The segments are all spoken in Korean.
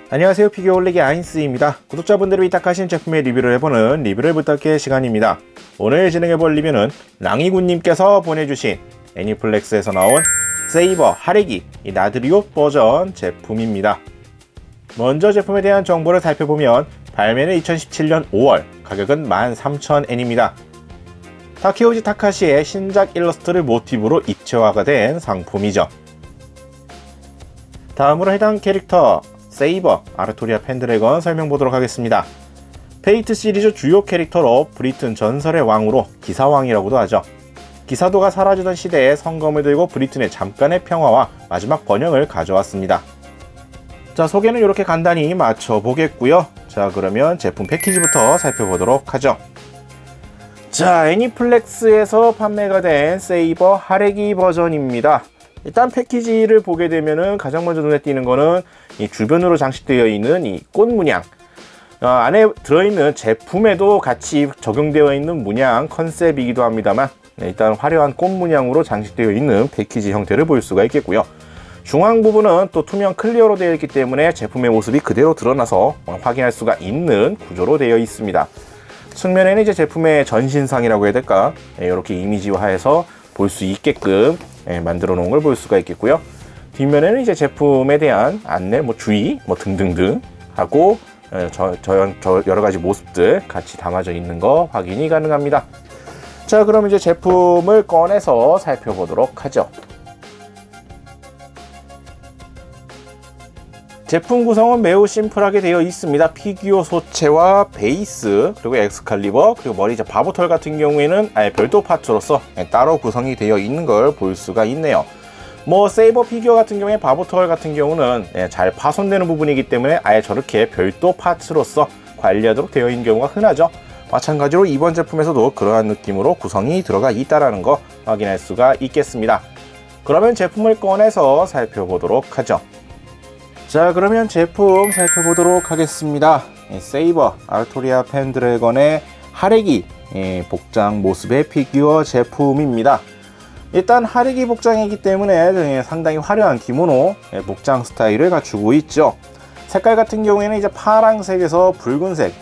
안녕하세요, 피규어 올리기 아인스입니다. 구독자분들이 위탁하신 제품의 리뷰를 해보는 리뷰를 부탁해 시간입니다. 오늘 진행해볼 리뷰는 랑이군님께서 보내주신 애니플렉스에서 나온 세이버 하레기 나드리오 버전 제품입니다. 먼저 제품에 대한 정보를 살펴보면 발매는 2017년 5월, 가격은 13,000엔입니다. 타케우지 타카시의 신작 일러스트를 모티브로 입체화가 된 상품이죠. 다음으로 해당 캐릭터 세이버 아르토리아 펜드래건 설명보도록 하겠습니다. 페이트 시리즈 주요 캐릭터로 브리튼 전설의 왕으로 기사왕이라고도 하죠. 기사도가 사라지던 시대에 성검을 들고 브리튼의 잠깐의 평화와 마지막 번영을 가져왔습니다. 자, 소개는 이렇게 간단히 맞춰보겠고요. 자, 그러면 제품 패키지부터 살펴보도록 하죠. 자, 애니플렉스에서 판매가 된 세이버 하레기 버전입니다. 일단 패키지를 보게 되면은 가장 먼저 눈에 띄는 거는 이 주변으로 장식되어 있는 이 꽃 문양, 안에 들어있는 제품에도 같이 적용되어 있는 문양 컨셉이기도 합니다만, 일단 화려한 꽃 문양으로 장식되어 있는 패키지 형태를 볼 수가 있겠고요. 중앙 부분은 또 투명 클리어로 되어 있기 때문에 제품의 모습이 그대로 드러나서 확인할 수가 있는 구조로 되어 있습니다. 측면에는 이제 제품의 전신상이라고 해야 될까, 이렇게 이미지화해서 볼 수 있게끔 만들어 놓은 걸 볼 수가 있겠고요. 뒷면에는 이제 제품에 대한 안내, 주의, 등등등 하고 여러 가지 모습들 같이 담아져 있는 거 확인이 가능합니다. 자, 그럼 이제 제품을 꺼내서 살펴보도록 하죠. 제품 구성은 매우 심플하게 되어 있습니다. 피규어 소체와 베이스, 그리고 엑스칼리버, 그리고 머리 이제 바보털 같은 경우에는 아예 별도 파츠로서 따로 구성이 되어 있는 걸 볼 수가 있네요. 세이버 피규어 같은 경우에 바보털 같은 경우는 잘 파손되는 부분이기 때문에 아예 저렇게 별도 파츠로서 관리하도록 되어 있는 경우가 흔하죠. 마찬가지로 이번 제품에서도 그러한 느낌으로 구성이 들어가 있다는 거 확인할 수가 있겠습니다. 그러면 제품을 꺼내서 살펴보도록 하죠. 자, 그러면 제품 살펴보도록 하겠습니다. 세이버 아르토리아 펜드래건의 하레기 복장 모습의 피규어 제품입니다. 일단 하레기 복장이기 때문에 상당히 화려한 기모노 복장 스타일을 갖추고 있죠. 색깔 같은 경우에는 이제 파랑색에서 붉은색,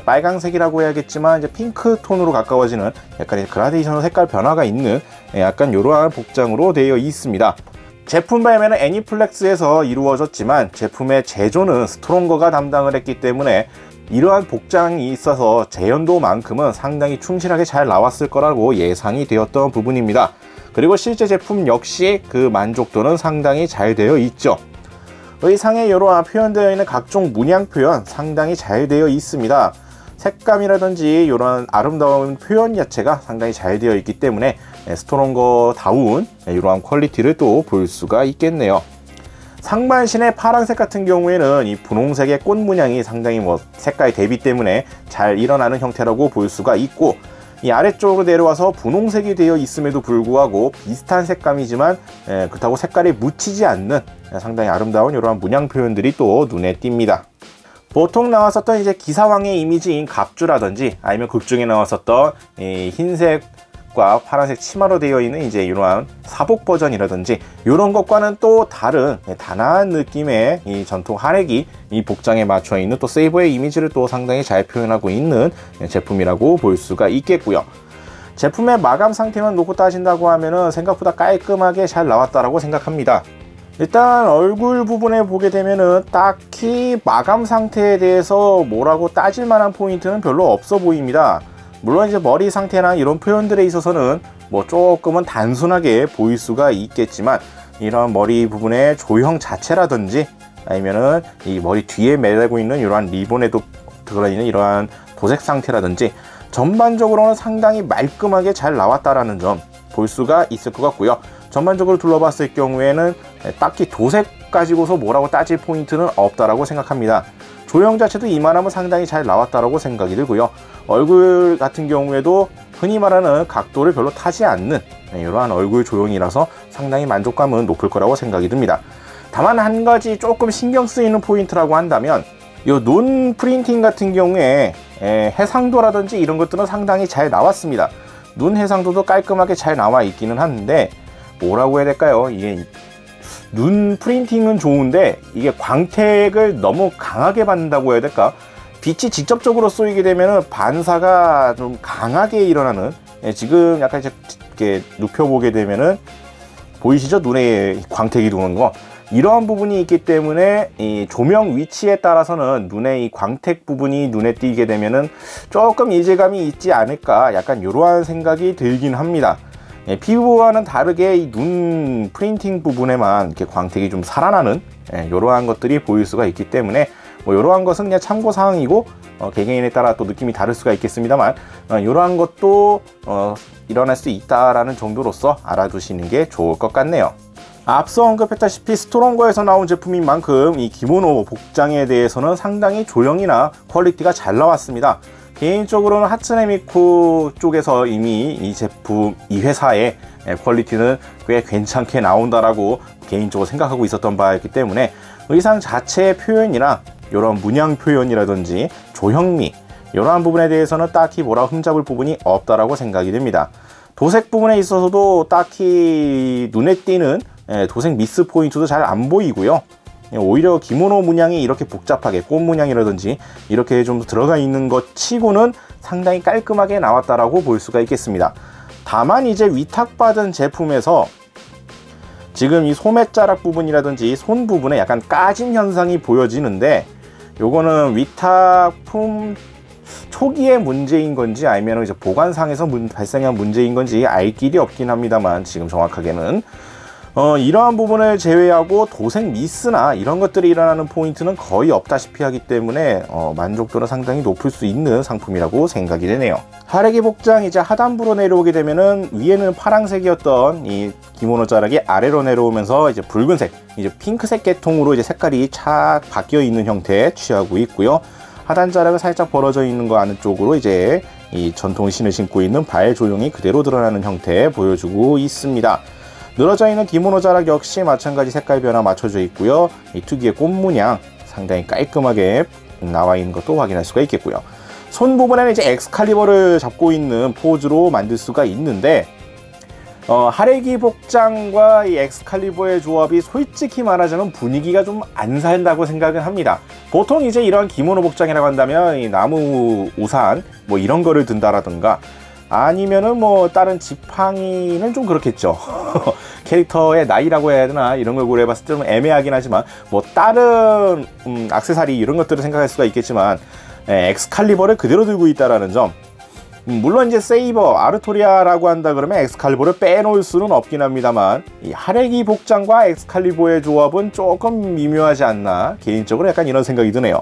빨강색이라고 해야겠지만 이제 핑크 톤으로 가까워지는 약간 그라데이션 색깔 변화가 있는 약간 이러한 복장으로 되어 있습니다. 제품 발매는 애니플렉스에서 이루어졌지만 제품의 제조는 스트롱거가 담당을 했기 때문에 이러한 복장이 있어서 재현도만큼은 상당히 충실하게 잘 나왔을 거라고 예상이 되었던 부분입니다. 그리고 실제 제품 역시 그 만족도는 상당히 잘 되어 있죠. 의상에 이러한 표현되어 있는 각종 문양 표현 상당히 잘 되어 있습니다. 색감이라든지 이런 아름다운 표현 자체가 상당히 잘 되어 있기 때문에 스트롱거다운 이러한 퀄리티를 또 볼 수가 있겠네요. 상반신의 파란색 같은 경우에는 이 분홍색의 꽃 문양이 상당히 색깔 대비 때문에 잘 일어나는 형태라고 볼 수가 있고, 이 아래쪽으로 내려와서 분홍색이 되어 있음에도 불구하고 비슷한 색감이지만 그렇다고 색깔이 묻히지 않는 상당히 아름다운 이러한 문양 표현들이 또 눈에 띕니다. 보통 나왔었던 이제 기사왕의 이미지인 갑주라든지 아니면 극중에 나왔었던 이 흰색과 파란색 치마로 되어 있는 이제 이러한 사복 버전이라든지 이런 것과는 또 다른 단아한 느낌의 이 전통 하레기 이 복장에 맞춰 있는 또 세이버의 이미지를 또 상당히 잘 표현하고 있는 제품이라고 볼 수가 있겠고요. 제품의 마감 상태만 놓고 따진다고 하면은 생각보다 깔끔하게 잘 나왔다라고 생각합니다. 일단 얼굴 부분에 보게 되면은 딱히 마감 상태에 대해서 뭐라고 따질 만한 포인트는 별로 없어 보입니다. 물론 이제 머리 상태나 이런 표현들에 있어서는 조금은 단순하게 보일 수가 있겠지만, 이런 머리 부분의 조형 자체라든지 아니면은 이 머리 뒤에 매달고 있는 이러한 리본에도 들어있는 이러한 도색 상태라든지 전반적으로는 상당히 말끔하게 잘 나왔다라는 점 볼 수가 있을 것 같고요. 전반적으로 둘러봤을 경우에는 딱히 도색 가지고서 뭐라고 따질 포인트는 없다라고 생각합니다. 조형 자체도 이만하면 상당히 잘 나왔다라고 생각이 들고요. 얼굴 같은 경우에도 흔히 말하는 각도를 별로 타지 않는 이러한 얼굴 조형이라서 상당히 만족감은 높을 거라고 생각이 듭니다. 다만 한 가지 조금 신경 쓰이는 포인트라고 한다면, 이 눈 프린팅 같은 경우에 해상도라든지 이런 것들은 상당히 잘 나왔습니다. 눈 해상도도 깔끔하게 잘 나와 있기는 한데 뭐라고 해야 될까요? 이게 눈 프린팅은 좋은데 이게 광택을 너무 강하게 받는다고 해야 될까? 빛이 직접적으로 쏘이게 되면 반사가 좀 강하게 일어나는, 지금 약간 이렇게 눕혀보게 되면은 보이시죠? 눈에 광택이 도는 거. 이러한 부분이 있기 때문에 이 조명 위치에 따라서는 눈에 이 광택 부분이 눈에 띄게 되면은 조금 이질감이 있지 않을까, 약간 이러한 생각이 들긴 합니다. 피부와는 다르게 이 눈 프린팅 부분에만 이렇게 광택이 좀 살아나는 이러한 것들이 보일 수가 있기 때문에 뭐 이러한 것은 그냥 참고 사항이고, 개개인에 따라 또 느낌이 다를 수가 있겠습니다만, 이러한 것도 일어날 수 있다라는 정도로서 알아두시는 게 좋을 것 같네요. 앞서 언급했다시피 스트롱거에서 나온 제품인 만큼 이 기모노 복장에 대해서는 상당히 조형이나 퀄리티가 잘 나왔습니다. 개인적으로는 하츠네미코 쪽에서 이미 이 제품, 이 회사의 퀄리티는 꽤 괜찮게 나온다라고 개인적으로 생각하고 있었던 바였기 때문에 의상 자체의 표현이나 이런 문양 표현이라든지 조형미, 이러한 부분에 대해서는 딱히 뭐라 흠잡을 부분이 없다라고 생각이 됩니다. 도색 부분에 있어서도 딱히 눈에 띄는 도색 미스 포인트도 잘 안 보이고요. 오히려 기모노 문양이 이렇게 복잡하게 꽃 문양이라든지 이렇게 좀 들어가 있는 것 치고는 상당히 깔끔하게 나왔다라고 볼 수가 있겠습니다. 다만 이제 위탁받은 제품에서 지금 이 소매자락 부분이라든지 손 부분에 약간 까짐 현상이 보여지는데, 요거는 위탁품 초기의 문제인 건지 아니면 이제 보관상에서 발생한 문제인 건지 알 길이 없긴 합니다만, 지금 정확하게는 이러한 부분을 제외하고 도색 미스나 이런 것들이 일어나는 포인트는 거의 없다시피 하기 때문에 만족도는 상당히 높을 수 있는 상품이라고 생각이 되네요. 하레기 복장 이제 하단부로 내려오게 되면은 위에는 파란색이었던 이 기모노 자락이 아래로 내려오면서 이제 붉은색, 이제 핑크색 계통으로 이제 색깔이 착 바뀌어 있는 형태 취하고 있고요. 하단 자락은 살짝 벌어져 있는 거 안쪽으로 이제 이 전통 신을 신고 있는 발 조형이 그대로 드러나는 형태 보여주고 있습니다. 늘어져 있는 기모노 자락 역시 마찬가지 색깔 변화 맞춰져 있고요. 이 특유의 꽃 문양 상당히 깔끔하게 나와 있는 것도 확인할 수가 있겠고요. 손 부분에는 이제 엑스칼리버를 잡고 있는 포즈로 만들 수가 있는데, 하레기 복장과 이 엑스칼리버의 조합이 솔직히 말하자면 분위기가 좀 안 산다고 생각을 합니다. 보통 이제 이런 기모노 복장이라고 한다면 이 나무 우산 뭐 이런 거를 든다라든가, 아니면은 뭐 다른 지팡이는 좀 그렇겠죠. 캐릭터의 나이라고 해야 되나, 이런 걸 고려해봤을 때 좀 애매하긴 하지만 뭐 다른 액세서리 이런 것들을 생각할 수가 있겠지만, 엑스칼리버를 그대로 들고 있다라는 점, 물론 이제 세이버, 아르토리아라고 한다 그러면 엑스칼리버를 빼놓을 수는 없긴 합니다만, 이 하레기 복장과 엑스칼리버의 조합은 조금 미묘하지 않나, 개인적으로 약간 이런 생각이 드네요.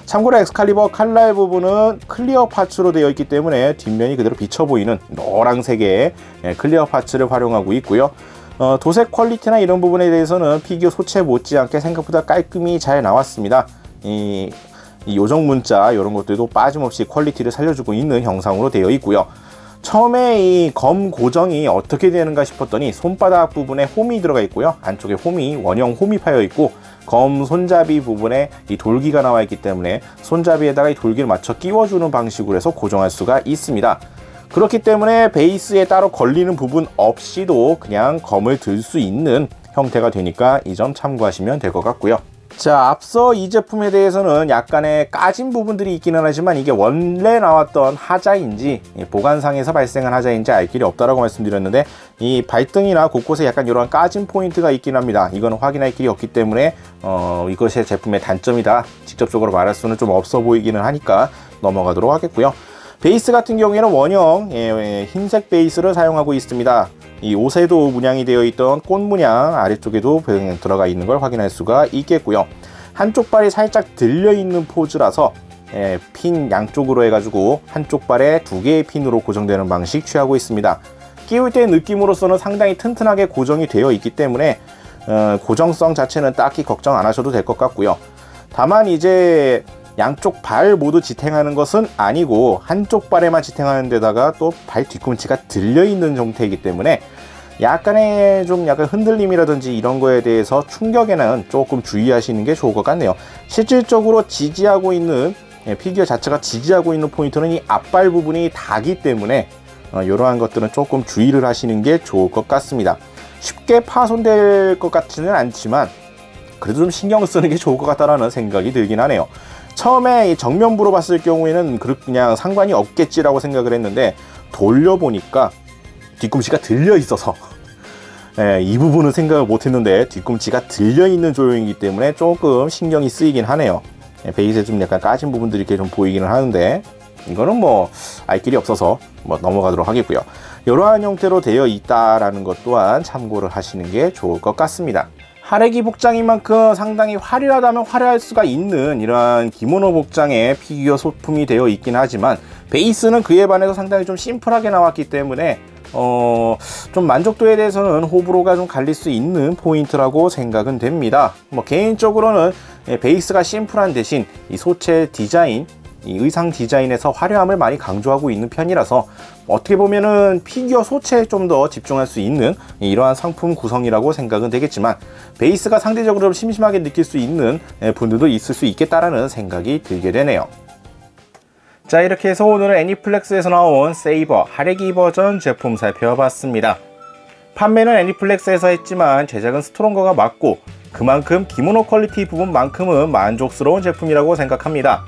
참고로 엑스칼리버 칼날 부분은 클리어 파츠로 되어 있기 때문에 뒷면이 그대로 비쳐 보이는 노란색의 클리어 파츠를 활용하고 있고요. 도색 퀄리티나 이런 부분에 대해서는 피규어 소체 못지않게 생각보다 깔끔히 잘 나왔습니다. 이 요정 문자 이런 것들도 빠짐없이 퀄리티를 살려주고 있는 형상으로 되어 있고요. 처음에 이 검 고정이 어떻게 되는가 싶었더니 손바닥 부분에 홈이 들어가 있고요. 안쪽에 홈이 원형 홈이 파여 있고, 검 손잡이 부분에 이 돌기가 나와 있기 때문에 손잡이에다가 이 돌기를 맞춰 끼워주는 방식으로 해서 고정할 수가 있습니다. 그렇기 때문에 베이스에 따로 걸리는 부분 없이도 그냥 검을 들 수 있는 형태가 되니까 이 점 참고하시면 될 것 같고요. 자, 앞서 이 제품에 대해서는 약간의 까진 부분들이 있기는 하지만 이게 원래 나왔던 하자인지 보관상에서 발생한 하자인지 알 길이 없다라고 말씀드렸는데, 이 발등이나 곳곳에 약간 이런 까진 포인트가 있긴 합니다. 이거는 확인할 길이 없기 때문에 이것이 제품의 단점이다 직접적으로 말할 수는 좀 없어 보이기는 하니까 넘어가도록 하겠고요. 베이스 같은 경우에는 원형 흰색 베이스를 사용하고 있습니다. 이 오세도 문양이 되어 있던 꽃 문양 아래쪽에도 들어가 있는 걸 확인할 수가 있겠고요. 한쪽 발이 살짝 들려 있는 포즈라서 핀 양쪽으로 해가지고 한쪽 발에 2개의 핀으로 고정되는 방식 취하고 있습니다. 끼울 때 느낌으로서는 상당히 튼튼하게 고정이 되어 있기 때문에 고정성 자체는 딱히 걱정 안 하셔도 될 것 같고요. 다만 이제 양쪽 발 모두 지탱하는 것은 아니고 한쪽 발에만 지탱하는 데다가 또 발 뒤꿈치가 들려 있는 형태이기 때문에 약간의 좀 약간 흔들림이라든지 이런 거에 대해서 충격에는 조금 주의하시는 게 좋을 것 같네요. 실질적으로 지지하고 있는 피규어 자체가 지지하고 있는 포인트는 이 앞발 부분이 닿기 때문에 이러한 것들은 조금 주의를 하시는 게 좋을 것 같습니다. 쉽게 파손될 것 같지는 않지만 그래도 좀 신경을 쓰는 게 좋을 것 같다라는 생각이 들긴 하네요. 처음에 정면부로 봤을 경우에는 그냥 상관이 없겠지라고 생각을 했는데 돌려보니까 뒤꿈치가 들려 있어서 이 부분은 생각을 못했는데 뒤꿈치가 들려있는 조형이기 때문에 조금 신경이 쓰이긴 하네요. 베이스에 좀 약간 까진 부분들이 이렇게 좀 보이기는 하는데 이거는 뭐 알 길이 없어서 뭐 넘어가도록 하겠고요. 이러한 형태로 되어 있다라는 것 또한 참고를 하시는 게 좋을 것 같습니다. 하레기 복장인 만큼 상당히 화려하다면 화려할 수가 있는 이러한 기모노 복장의 피규어 소품이 되어 있긴 하지만 베이스는 그에 반해서 상당히 좀 심플하게 나왔기 때문에 좀 만족도에 대해서는 호불호가 좀 갈릴 수 있는 포인트라고 생각은 됩니다. 뭐 개인적으로는 베이스가 심플한 대신 이 소체 디자인, 이 의상 디자인에서 화려함을 많이 강조하고 있는 편이라서 어떻게 보면은 피규어 소체에 좀 더 집중할 수 있는 이러한 상품 구성이라고 생각은 되겠지만 베이스가 상대적으로 좀 심심하게 느낄 수 있는 분들도 있을 수 있겠다라는 생각이 들게 되네요. 자, 이렇게 해서 오늘은 애니플렉스에서 나온 세이버 하레기 버전 제품 살펴봤습니다. 판매는 애니플렉스에서 했지만 제작은 스트롱거가 맞고 그만큼 기모노 퀄리티 부분만큼은 만족스러운 제품이라고 생각합니다.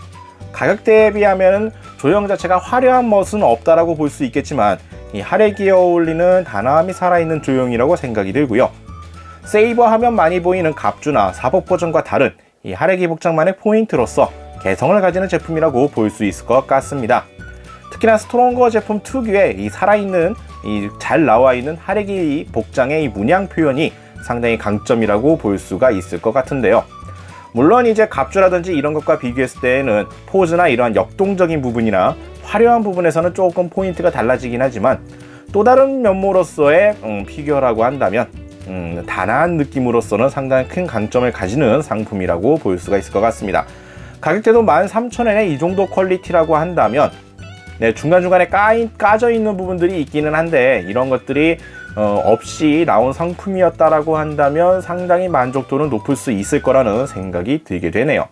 가격대에 비하면 조형 자체가 화려한 멋은 없다라고 볼 수 있겠지만 이 하레기에 어울리는 단아함이 살아있는 조형이라고 생각이 들고요. 세이버 하면 많이 보이는 갑주나 사복 버전과 다른 이 하레기 복장만의 포인트로서 개성을 가지는 제품이라고 볼 수 있을 것 같습니다. 특히나 스트롱거 제품 특유의 이 살아있는 이 잘 나와있는 하레기 복장의 이 문양 표현이 상당히 강점이라고 볼 수가 있을 것 같은데요. 물론 이제 갑주라든지 이런 것과 비교했을 때에는 포즈나 이러한 역동적인 부분이나 화려한 부분에서는 조금 포인트가 달라지긴 하지만 또 다른 면모로서의 피규어라고 한다면 단아한 느낌으로서는 상당히 큰 강점을 가지는 상품이라고 볼 수가 있을 것 같습니다. 가격대도 13,000원에 이 정도 퀄리티라고 한다면 중간중간에 까져 있는 부분들이 있기는 한데 이런 것들이 없이 나온 상품이었다라고 한다면 상당히 만족도는 높을 수 있을 거라는 생각이 들게 되네요.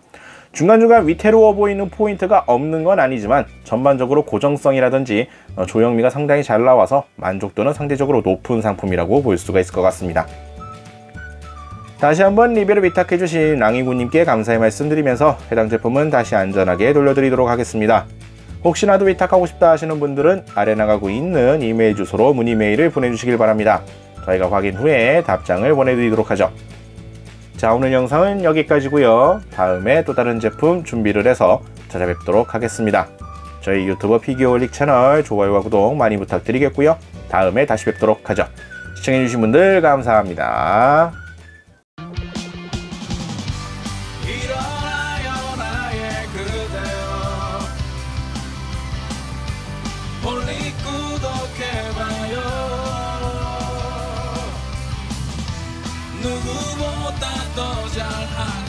중간중간 위태로워 보이는 포인트가 없는 건 아니지만 전반적으로 고정성이라든지 조형미가 상당히 잘 나와서 만족도는 상대적으로 높은 상품이라고 볼 수가 있을 것 같습니다. 다시 한번 리뷰를 위탁해주신 랑이구님께 감사의 말씀드리면서 해당 제품은 다시 안전하게 돌려드리도록 하겠습니다. 혹시나도 위탁하고 싶다 하시는 분들은 아래 나가고 있는 이메일 주소로 문의 메일을 보내주시길 바랍니다. 저희가 확인 후에 답장을 보내드리도록 하죠. 자, 오늘 영상은 여기까지고요. 다음에 또 다른 제품 준비를 해서 찾아뵙도록 하겠습니다. 저희 유튜버 피규어홀릭 채널 좋아요와 구독 많이 부탁드리겠고요. 다음에 다시 뵙도록 하죠. 시청해주신 분들 감사합니다. 누구보다 더 잘하는